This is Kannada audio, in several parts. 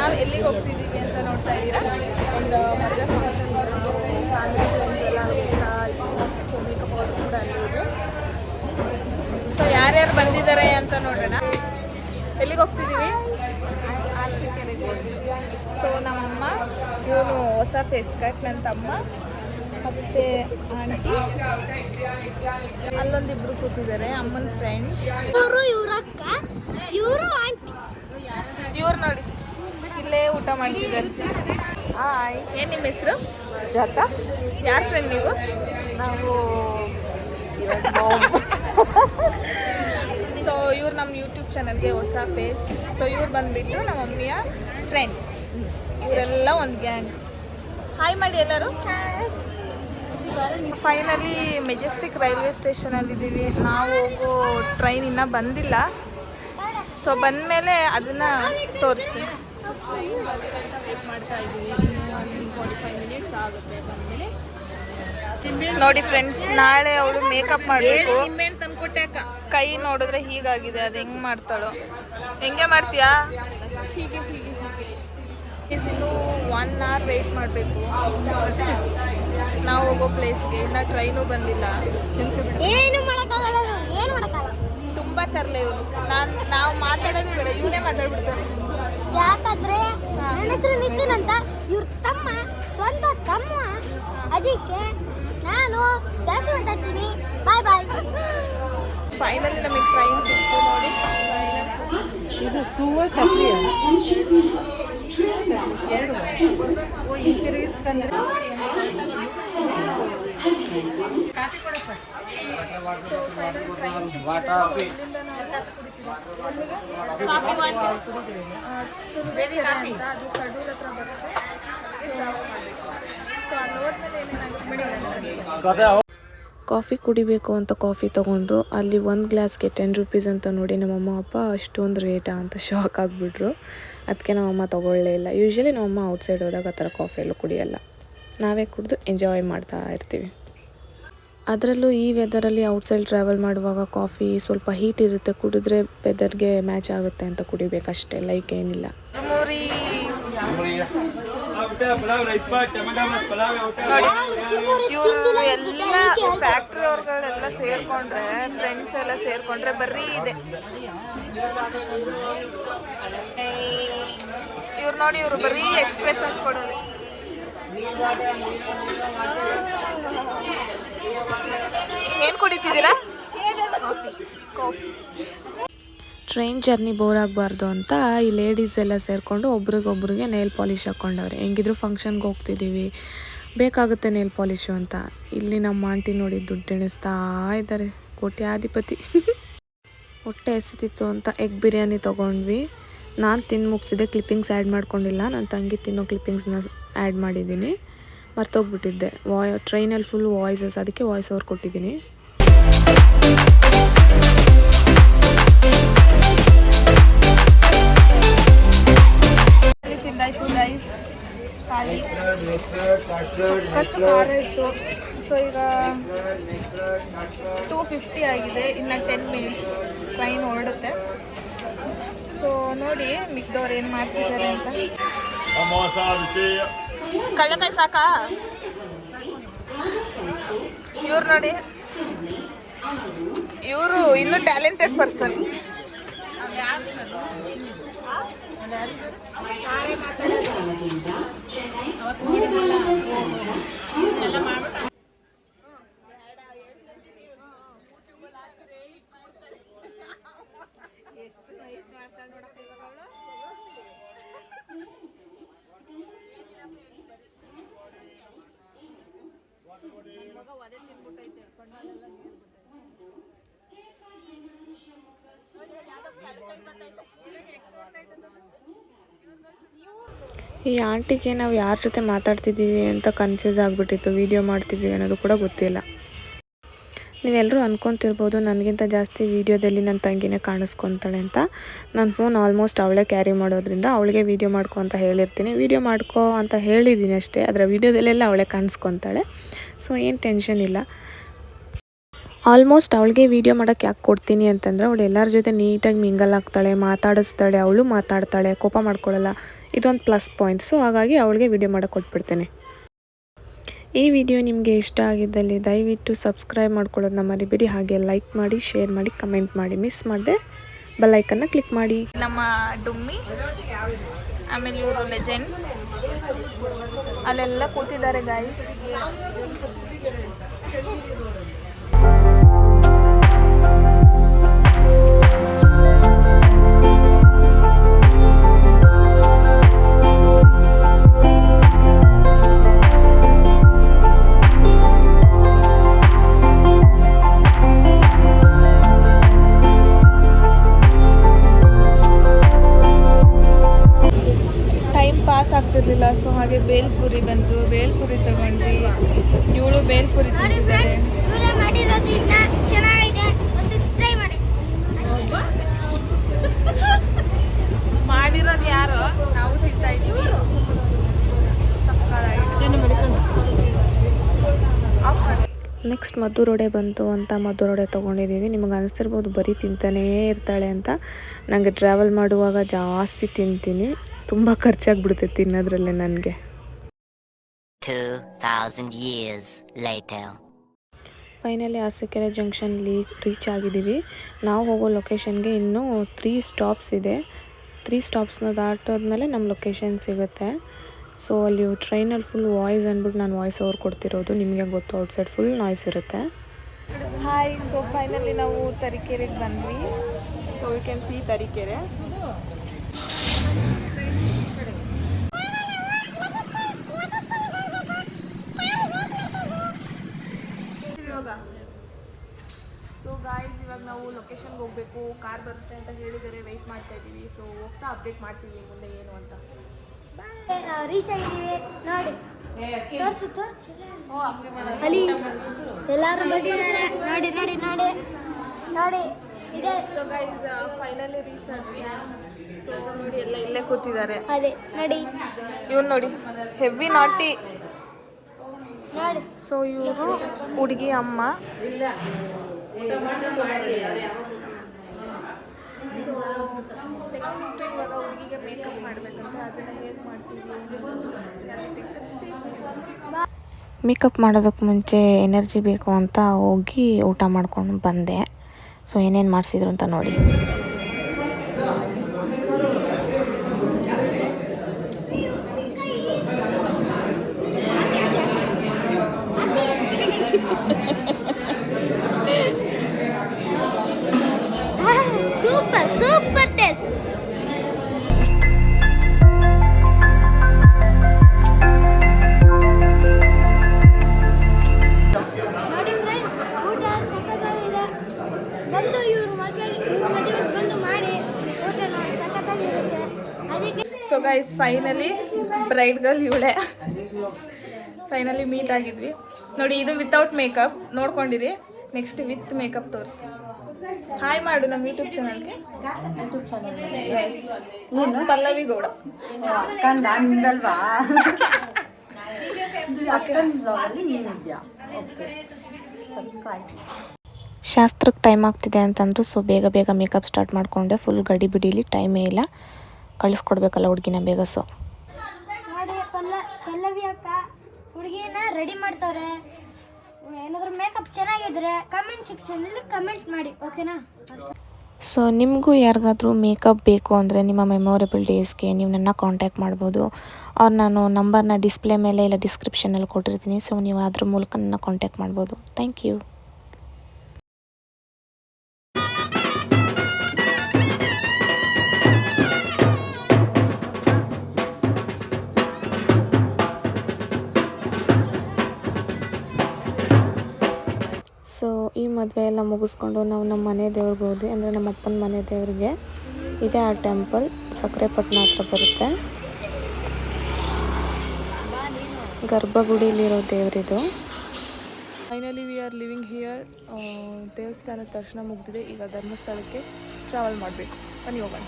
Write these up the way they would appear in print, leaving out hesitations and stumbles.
ನಾವು ಎಲ್ಲಿಗೆ ಹೋಗ್ತಿದ್ದೀವಿ ಅಂತ ನೋಡ್ತಾ ಇದ್ದೀರಾ, ಒಂದು ಮದುವೆ ಫಂಕ್ಷನ್ ಇದೆ. ಸೊ ಫ್ಯಾಮಿಲಿ ಫ್ರೆಂಡ್ಸ್ ಎಲ್ಲ ಹೋಗ್ತಾ ಇದ್ದೀವಿ. ಸೊ ಮೇಕಪ್ ಅವರು ಕೂಡ ಅಲ್ಲೇ ಇದೆ. ಸೊ ಯಾರ್ಯಾರು ಬಂದಿದ್ದಾರೆ ಅಂತ ನೋಡೋಣ. ಎಲ್ಲಿಗೆ ಹೋಗ್ತಿದ್ದೀವಿ? ಸೊ ನಮ್ಮಮ್ಮ, ಇವನು ಹೊಸ ಫೇಸ್ ಕಟ್, ನನ್ನ ತಮ್ಮ ಮತ್ತು ಆಂಟಿ, ಅಲ್ಲೊಂದಿಬ್ರು ಕೂತಿದ್ದಾರೆ ಅಮ್ಮನ ಫ್ರೆಂಡ್ಸ್. ಇವ್ರು ನೋಡಿ ಇಲ್ಲೇ ಊಟ ಮಾಡ್ತಿದ್ದಾರೆ. ಹಾಯ್, ಏನು ನಿಮ್ಮ ಹೆಸರು? ಜಾತ. ಯಾರ ಫ್ರೆಂಡ್ ನೀವು? ನಾವು ಸೊ ಇವ್ರು ನಮ್ಮ ಯೂಟ್ಯೂಬ್ ಚಾನಲ್ಗೆ ಹೊಸ ಫೇಸ್. ಸೊ ಇವ್ರು ಬಂದುಬಿಟ್ಟು ನಮ್ಮ ಮಮ್ಮಿಯ ಫ್ರೆಂಡ್. ಇವರೆಲ್ಲ ಒಂದು ಗ್ಯಾಂಗ್. ಹಾಯ್ ಮಾಡಿ ಎಲ್ಲರೂ. ಫೈನಲಿ ಮೆಜೆಸ್ಟಿಕ್ ರೈಲ್ವೆ ಸ್ಟೇಷನಲ್ಲಿದ್ದೀವಿ. ನಾವು ಹೋಗೋ ಟ್ರೈನ್ ಇನ್ನೂ ಬಂದಿಲ್ಲ. ಸೊ ಬಂದಮೇಲೆ ಅದನ್ನು ತೋರಿಸ್ತೀನಿ. ವೇಟ್ ಮಾಡ್ತಾ ಇದ್ದೀವಿ. ಇನ್ನೂ 45 ಮಿನಿಟ್ಸ್ ಆಗುತ್ತೆ ಬಂದಮೇಲೆ. ನೋಡಿ ಫ್ರೆಂಡ್ಸ್, ನಾಳೆ ಅವಳು ಮೇಕಪ್ ಮಾಡಬೇಕು. ಕೈ ನೋಡಿದ್ರೆ ಹೀಗಾಗಿದೆ, ಅದು ಹೆಂಗೆ ಮಾಡ್ತಾಳೋ? ಹೆಂಗೆ ಮಾಡ್ತೀಯಾ? ಹೀಗೆ ಹೀಗೆ ಹೀಗೆ. ಇನ್ನೂ 1 ಅವರ್ ವೆಯ್ಟ್ ಮಾಡಬೇಕು ನಾವು ಹೋಗೋ ಪ್ಲೇಸ್ಗೆ. ಇನ್ನು ಟ್ರೈನು ಬಂದಿಲ್ಲ. ತುಂಬ ತರಲೆ ಇವನು. ನಾವು ಮಾತಾಡೋದು ಬೇಡ, ಇವನೇ ಮಾತಾಡ್ಬಿಡ್ತಾನೆ. ಯಾಕಂದ್ರೆ ನನ್ನ ಹೆಸರು ನಿತಿನ್ ಅಂತ, ಇವ್ರ ತಮ್ಮ, ಸ್ವಂತ ತಮ್ಮ. ಅದಕ್ಕೆ ನಾನು ಜಾಸ್ತಿ ಮಾತಾಡ್ತೀನಿ. ಬಾಯ್ ಬಾಯ್. ಫೈನಲಿ ನಮಗೆ ಟ್ರೈನ್ ಸಿಕ್ತು ನೋಡಿ. ಇದು ಸೂವ ಚಪ್ಪಲಿ ಎರಡು ಕಾಫಿ ಕುಡಿಬೇಕು ಅಂತ ಕಾಫಿ ತೊಗೊಂಡ್ರು. ಅಲ್ಲಿ ಒಂದು ಗ್ಲಾಸ್ಗೆ 10 ರೂಪೀಸ್ ಅಂತ ನೋಡಿ ನಮ್ಮಮ್ಮ ಅಪ್ಪ ಅಷ್ಟೊಂದು ರೇಟಾ ಅಂತ ಶಾಕ್ ಆಗಿಬಿಟ್ರು. ಅದಕ್ಕೆ ನಮ್ಮಮ್ಮ ತೊಗೊಳ್ಳೇ ಇಲ್ಲ. ಯೂಶ್ವಲಿ ನಮ್ಮಮ್ಮ ಔಟ್ಸೈಡ್ ಹೋದಾಗ ಆ ಥರ ಕಾಫಿ ಎಲ್ಲೂ ಕುಡಿಯಲ್ಲ, ನಾವೇ ಕುಡಿದು ಎಂಜಾಯ್ ಮಾಡ್ತಾ ಇರ್ತೀವಿ. ಅದರಲ್ಲೂ ಈ ವೆದರಲ್ಲಿ ಔಟ್ಸೈಡ್ ಟ್ರಾವೆಲ್ ಮಾಡುವಾಗ ಕಾಫಿ ಸ್ವಲ್ಪ ಹೀಟ್ ಇರುತ್ತೆ, ಕುಡಿದ್ರೆ ವೆದರ್ಗೆ ಮ್ಯಾಚ್ ಆಗುತ್ತೆ ಅಂತ ಕುಡಿಬೇಕಷ್ಟೇ, ಲೈಕ್ ಏನಿಲ್ಲ. ಇವರು ಎಲ್ಲ ಫ್ಯಾಕ್ಟ್ರಿ ಅವ್ರುಗಳೆಲ್ಲ ಸೇರ್ಕೊಂಡ್ರೆ, ಫ್ರೆಂಡ್ಸ್ ಎಲ್ಲ ಸೇರ್ಕೊಂಡ್ರೆ ಬರೀ ಇದೆ. ಇವ್ರು ನೋಡಿ, ಇವರು ಬರೀ ಎಕ್ಸ್ಪ್ರೆಷನ್ಸ್ ಕೊಡೋದು. ಏನು ಕುಡಿತಿದ್ದೀರಾ? ಕಾಫಿ. ಟ್ರೈನ್ ಜರ್ನಿ ಬೋರ್ ಆಗಬಾರ್ದು ಅಂತ ಈ ಲೇಡೀಸ್ ಎಲ್ಲ ಸೇರಿಕೊಂಡು ಒಬ್ರಿಗೊಬ್ರಿಗೆ ನೇಲ್ ಪಾಲಿಶ್ ಹಾಕ್ಕೊಂಡವ್ರೆ. ಹೆಂಗಿದ್ರು ಫಂಕ್ಷನ್ಗೆ ಹೋಗ್ತಿದ್ದೀವಿ, ಬೇಕಾಗುತ್ತೆ ನೇಲ್ ಪಾಲಿಶು ಅಂತ. ಇಲ್ಲಿ ನಮ್ಮ ಆಂಟಿ ನೋಡಿ ದುಡ್ಡು ಎಣಿಸ್ತಾ ಇದ್ದಾರೆ, ಕೋಟ್ಯಾಧಿಪತಿ. ಹೊಟ್ಟೆ ಎಸೆತಿತ್ತು ಅಂತ ಎಗ್ ಬಿರಿಯಾನಿ ತೊಗೊಂಡ್ವಿ. ನಾನು ತಿಂದು ಮುಗಿಸಿದೆ, ಕ್ಲಿಪ್ಪಿಂಗ್ಸ್ ಆ್ಯಡ್ ಮಾಡ್ಕೊಂಡಿಲ್ಲ. ನನ್ನ ತಂಗಿ ತಿನ್ನೋ ಕ್ಲಿಪ್ಪಿಂಗ್ಸ್ನ ಆ್ಯಡ್ ಮಾಡಿದ್ದೀನಿ, ಮರ್ತೋಗ್ಬಿಟ್ಟಿದ್ದೆ. ಟ್ರೈನಲ್ಲಿ ಫುಲ್ ವಾಯ್ಸಸ್, ಅದಕ್ಕೆ ವಾಯ್ಸ್ ಓವರ್ ಕೊಟ್ಟಿದ್ದೀನಿ. ತಿಂದಾಯ್ತು ಗೈಸ್, ಖಾಲಿ ಸಖತ್ತು ಖಾರ ಇತ್ತು. ಸೊ ಈಗ 2:50 ಆಗಿದೆ, ಇನ್ನು 10 ಮಿನಿಟ್ಸ್ ಟ್ರೈನ್ ಹೊರಡುತ್ತೆ. ಸೊ ನೋಡಿ ಮಿಕ್ದವ್ರು ಏನು ಮಾಡ್ತಿದ್ದಾರೆ ಅಂತ. ಕಳ್ಳಕಾಯಿ ಸಾಕಾ? ಇವ್ರು ನೋಡಿ, ಇವರು ಇನ್ನೂ ಟ್ಯಾಲೆಂಟೆಡ್ ಪರ್ಸನ್. ಈ ಆಂಟಿಗೆ ನಾವು ಯಾರ ಜೊತೆ ಮಾತಾಡ್ತಿದ್ದೀವಿ ಅಂತ ಕನ್ಫ್ಯೂಸ್ ಆಗಿಬಿಟ್ಟಿತ್ತು, ವೀಡಿಯೋ ಮಾಡ್ತಿದ್ದೀವಿ ಅನ್ನೋದು ಕೂಡ ಗೊತ್ತಿಲ್ಲ. ನೀವೆಲ್ಲರೂ ಅಂದ್ಕೊತಿರ್ಬೋದು ನನಗಿಂತ ಜಾಸ್ತಿ ವೀಡಿಯೋದಲ್ಲಿ ನನ್ನ ತಂಗಿನೇ ಕಾಣಿಸ್ಕೊತಾಳೆ ಅಂತ. ನನ್ನ ಫೋನ್ ಆಲ್ಮೋಸ್ಟ್ ಅವಳೇ ಕ್ಯಾರಿ ಮಾಡೋದ್ರಿಂದ ಅವಳಿಗೆ ವೀಡಿಯೋ ಮಾಡ್ಕೊ ಅಂತ ಹೇಳಿರ್ತೀನಿ. ವೀಡಿಯೋ ಮಾಡ್ಕೊ ಅಂತ ಹೇಳಿದ್ದೀನಿ ಅಷ್ಟೇ, ಅದರ ವೀಡಿಯೋದಲ್ಲೆಲ್ಲ ಅವಳೇ ಕಾಣಿಸ್ಕೊತಾಳೆ. ಸೊ ಏನು ಟೆನ್ಷನ್ ಇಲ್ಲ. ಆಲ್ಮೋಸ್ಟ್ ಅವಳಿಗೆ ವೀಡಿಯೋ ಮಾಡೋಕ್ಕೆ ಯಾಕೆ ಕೊಡ್ತೀನಿ ಅಂತಂದರೆ, ಅವಳು ಎಲ್ಲರ ಜೊತೆ ನೀಟಾಗಿ ಮಿಂಗಲ್ ಆಗ್ತಾಳೆ, ಮಾತಾಡಿಸ್ತಾಳೆ, ಅವಳು ಮಾತಾಡ್ತಾಳೆ, ಕೋಪ ಮಾಡ್ಕೊಳ್ಳಲ್ಲ. ಇದೊಂದು ಪ್ಲಸ್ ಪಾಯಿಂಟ್. ಸೊ ಹಾಗಾಗಿ ಅವಳಿಗೆ ವಿಡಿಯೋ ಮಾಡೋಕ್ಕೆ ಕೊಟ್ಬಿಡ್ತೇನೆ. ಈ ವಿಡಿಯೋ ನಿಮಗೆ ಇಷ್ಟ ಆಗಿದ್ದಲ್ಲಿ ದಯವಿಟ್ಟು ಸಬ್ಸ್ಕ್ರೈಬ್ ಮಾಡ್ಕೊಳ್ಳೋದನ್ನ ಮರಿಬೇಡಿ. ಹಾಗೆ ಲೈಕ್ ಮಾಡಿ, ಶೇರ್ ಮಾಡಿ, ಕಮೆಂಟ್ ಮಾಡಿ. ಮಿಸ್ ಮಾಡದೆ ಬೆಲ್ ಐಕನ್ನ ಕ್ಲಿಕ್ ಮಾಡಿ. ನಮ್ಮ ಡುಮ್ಮಿ, ಆಮೇಲೆ ಇವರು ಲೆಜೆಂಡ್ ಅಲ್ಲೆಲ್ಲ ಕೂತಿದ್ದಾರೆ ಗೈಸ್. ಆಗ್ತಿರ್ಲಿಲ್ಲ. ಸೊ ಹಾಗೆ ಬೇಲ್ಪುರಿ ಬಂತು, ಬೇಲ್ಪುರಿ ತಗೊಂಡ್ವಿ. ಇವಳು ಬೇಲ್ಪುರಿ ತಿಂತಿದ್ದಾರೆ. ಮಾಡಿರೋದು ಯಾರು? ನಾವು ತಿಂತಾ ಇದ್ದೀವಿ. ನೆಕ್ಸ್ಟ್ ಮದ್ದೂರೊಡೆ ಬಂತು ಅಂತ ಮದ್ದೂರೊಡೆ ತೊಗೊಂಡಿದ್ದೀವಿ. ನಿಮಗೆ ಅನಿಸ್ತಿರ್ಬೋದು ಬರೀ ತಿಂತಾನೇ ಇರ್ತಾಳೆ ಅಂತ. ನನಗೆ ಟ್ರಾವೆಲ್ ಮಾಡುವಾಗ ಜಾಸ್ತಿ ತಿಂತೀನಿ, ತುಂಬ ಖರ್ಚಾಗ್ಬಿಡುತ್ತೆ ತಿನ್ನೋದ್ರಲ್ಲೇ ನನಗೆ. 2000 years later. Finally Arsikere junction reach ಆಗಿದ್ದೀವಿ. ನಾವು ಹೋಗೋ ಲೊಕೇಶನ್ಗೆ ಇನ್ನೂ 3 ಸ್ಟಾಪ್ಸ್ ಇದೆ. 3 ಸ್ಟಾಪ್ಸ್ನ ದಾಟೋದ್ಮೇಲೆ ನಮ್ಮ ಲೊಕೇಶನ್ ಸಿಗುತ್ತೆ. ಸೊ ಅಲ್ಲಿ ಟ್ರೈನಲ್ಲಿ ಫುಲ್ ವಾಯ್ಸ್ ಅಂದ್ಬಿಟ್ಟು ನಾನು ವಾಯ್ಸ್ ಓವರ್ ಕೊಡ್ತಿರೋದು. ನಿಮಗೆ ಗೊತ್ತು, ಔಟ್ಸೈಡ್ ಫುಲ್ ನಾಯ್ಸ್ ಇರುತ್ತೆ. ಹಾಯ್. ಸೊ ಫೈನಲಿ ನಾವು ತರೀಕೆರೆಗೆ ಬಂದ್ವಿ. So you can see Tarikere. So guys, ಇವಾಗ ನಾವು ಲೊಕೇಶನ್ಗೆ ಹೋಗಬೇಕು. ಕಾರ್ ಬರುತ್ತೆ ಅಂತ ಹೇಳಿದರೆ ವೆಯ್ಟ್ ಮಾಡ್ತಾ ಇದ್ದೀವಿ. ಸೊ ಹೋಗ್ತಾ ಅಪ್ಡೇಟ್ ಮಾಡ್ತೀವಿ ಮುಂದೆ ಏನು ಅಂತ. ರೀಚ್ ಆಗಿದ್ದೀವಿ ನೋಡಿ. ತೋರಿಸಿ ಅಲ್ಲಿ ಎಲ್ಲರೂ ಬಂದಿದ್ದಾರೆ. ನೋಡಿ ನೋಡಿ ನೋಡಿ ನೋಡಿ ಇದೆ. ಸೊ ಗೈಸ್, ಫೈನಲಿ ರೀಚ್ ಆದ್ವಿ. ಸೊ ನೋಡಿ ಎಲ್ಲ ಇಲ್ಲೇ ಕೂತಿದ್ದಾರೆ. ಅದೇ ನೋಡಿ, ಇವ್ನು ನೋಡಿ ಹೆವಿ ನಾಟಿ. ನೋಡಿ ಸೊ ಇವರು ಹುಡುಗಿ ಅಮ್ಮ. ಸೊ ನೆಕ್ಸ್ಟ್ ಇವಾಗ ಹುಡುಗಿಗೆ ಮೇಕಪ್ ಮಾಡಬೇಕಂತ, ಅದನ್ನು ಹೇಗೆ ಮಾಡ್ತೀವಿ? ಮೇಕಪ್ ಮಾಡೋದಕ್ಕೆ ಮುಂಚೆ ಎನರ್ಜಿ ಬೇಕು ಅಂತ ಹೋಗಿ ಊಟ ಮಾಡ್ಕೊಂಡು ಬಂದೆ. ಸೊ ಏನೇನು ಮಾಡಿಸಿದ್ರು ಅಂತ ನೋಡಿ. Super super taste. ನೋಡಿ ಫ್ರೆಂಡ್ಸ್, ಊಟ ಸಖತ್ತಾಗಿದೆ. ಬಂದು ಇವ್ರ ಮದುವೆಗೆ ಬಂದು ಮಾಡಿ ಊಟ ಸಖತ್ತಾಗಿರುತ್ತೆ. ಅದಕ್ಕೆ so guys, finally bride girl ಇವಳೆ. ಫೈನಲಿ ಮೀಟ್ ಆಗಿದ್ವಿ. ನೋಡಿ, ಇದು ವಿತೌಟ್ ಮೇಕಪ್ ನೋಡ್ಕೊಂಡಿರಿ. ನೆಕ್ಸ್ಟ್ ವಿತ್ ಮೇಕಪ್ ತೋರಿಸಿ. ಹಾಯ್ ಮಾಡು ನಮ್ಮ ಯೂಟ್ಯೂಬ್ ಚಾನಲ್ಗೆ. ಎಸ್, ಪಲ್ಲವಿ ಗೌಡ. ಅಂದಲ್ವಾ? ಶಾಸ್ತ್ರಕ್ಕೆ ಟೈಮ್ ಆಗ್ತಿದೆ ಅಂತಂದ್ರು. ಸೊ ಬೇಗ ಬೇಗ ಮೇಕಪ್ ಸ್ಟಾರ್ಟ್ ಮಾಡಿಕೊಂಡೆ. ಫುಲ್ ಗಡಿ ಬಿಡೀಲಿ, ಟೈಮೇ ಇಲ್ಲ, ಕಳಿಸ್ಕೊಡ್ಬೇಕಲ್ಲ ಹುಡುಗಿನ ಬೇಗ. ಸೊ ನೋಡಿ, ಪಲ್ಲವಿ ಅಕ್ಕ ಹುಡುಗಿನ ರೆಡಿ ಮಾಡ್ತಾವ್ರೆ. ಏನಾದರೂ ಮೇಕಪ್ ಚೆನ್ನಾಗಿದ್ರೆ ಕಮೆಂಟ್ ಸೆಕ್ಷನಲ್ಲಿ ಕಮೆಂಟ್ ಮಾಡಿ, ಓಕೆನಾ? ಸೊ ನಿಮಗೂ ಯಾರಿಗಾದ್ರೂ ಮೇಕಪ್ ಬೇಕು ಅಂದರೆ ನಿಮ್ಮ ಮೆಮೊರೇಬಲ್ ಡೇಸ್ಗೆ ನೀವು ನನ್ನ ಕಾಂಟ್ಯಾಕ್ಟ್ ಮಾಡ್ಬೋದು. ಅವ್ರು ನಾನು ನಂಬರ್ನ ಡಿಸ್ಪ್ಲೇ ಮೇಲೆ ಇಲ್ಲ ಡಿಸ್ಕ್ರಿಪ್ಷನಲ್ಲಿ ಕೊಟ್ಟಿರ್ತೀನಿ. ಸೊ ನೀವು ಅದ್ರ ಮೂಲಕ ನನ್ನ ಕಾಂಟ್ಯಾಕ್ಟ್ ಮಾಡ್ಬೋದು. Thank you. ಸೊ ಈ ಮದುವೆ ಎಲ್ಲ ಮುಗಿಸ್ಕೊಂಡು ನಾವು ನಮ್ಮ ಮನೆ ದೇವ್ರಿಗೆ ಹೋದ್ವಿ. ಅಂದರೆ ನಮ್ಮ ಅಪ್ಪನ ಮನೆ ದೇವ್ರಿಗೆ. ಇದೇ ಆ ಟೆಂಪಲ್, ಸಕ್ಕರೆಪಟ್ಟಣ ಹತ್ರ ಬರುತ್ತೆ. ಗರ್ಭಗುಡಿಲಿರೋ ದೇವರಿದು. Finally we are living here. ದೇವಸ್ಥಾನದ ದರ್ಶನ ಮುಗಿದಿದೆ. ಈಗ ಧರ್ಮಸ್ಥಳಕ್ಕೆ ಟ್ರಾವೆಲ್ ಮಾಡಬೇಕು. ಬನ್ನಿ ಹೋಗೋಣ.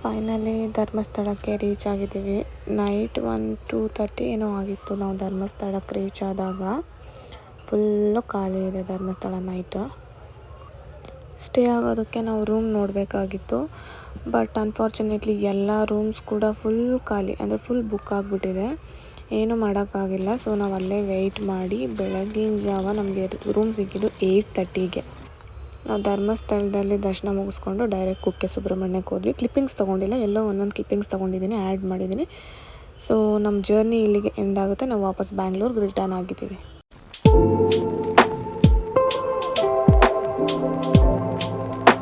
ಫೈನಲಿ ಧರ್ಮಸ್ಥಳಕ್ಕೆ ರೀಚ್ ಆಗಿದ್ದೀವಿ. ನೈಟ್ 2:30 ಏನೋ ಆಗಿತ್ತು ನಾವು ಧರ್ಮಸ್ಥಳಕ್ಕೆ ರೀಚ್ ಆದಾಗ. ಫುಲ್ಲು ಖಾಲಿ ಇದೆ ಧರ್ಮಸ್ಥಳ ನೈಟು. ಸ್ಟೇ ಆಗೋದಕ್ಕೆ ನಾವು ರೂಮ್ ನೋಡಬೇಕಾಗಿತ್ತು. ಬಟ್ ಅನ್ಫಾರ್ಚುನೇಟ್ಲಿ ಎಲ್ಲ ರೂಮ್ಸ್ ಕೂಡ ಫುಲ್ ಖಾಲಿ, ಅಂದರೆ ಫುಲ್ ಬುಕ್ ಆಗಿಬಿಟ್ಟಿದೆ. ಏನೂ ಮಾಡೋಕ್ಕಾಗಿಲ್ಲ. ಸೊ ನಾವು ಅಲ್ಲೇ ವೆಯ್ಟ್ ಮಾಡಿ ಬೆಳಗಿನ ಜಾವ ನಮಗೆ ರೂಮ್ ಸಿಕ್ಕಿದ್ದು 8:30ಗೆ. ನಾವು ಧರ್ಮಸ್ಥಳದಲ್ಲಿ ದರ್ಶನ ಮುಗಿಸ್ಕೊಂಡು ಡೈರೆಕ್ಟ್ ಕುಕ್ಕೆ ಸುಬ್ರಹ್ಮಣ್ಯಕ್ಕೆ ಹೋದ್ವಿ. ಕ್ಲಿಪ್ಪಿಂಗ್ಸ್ ತೊಗೊಂಡಿಲ್ಲ, ಎಲ್ಲೋ ಒಂದೊಂದು ಕ್ಲಿಪ್ಪಿಂಗ್ಸ್ ತೊಗೊಂಡಿದ್ದೀನಿ, ಆ್ಯಡ್ ಮಾಡಿದ್ದೀನಿ. ಸೊ ನಮ್ಮ ಜರ್ನಿ ಇಲ್ಲಿಗೆ ಎಂಡ್ ಆಗುತ್ತೆ. ನಾವು ವಾಪಸ್ ಬ್ಯಾಂಗ್ಳೂರ್ಗೆ ರಿಟರ್ನ್ ಆಗಿದ್ದೀವಿ.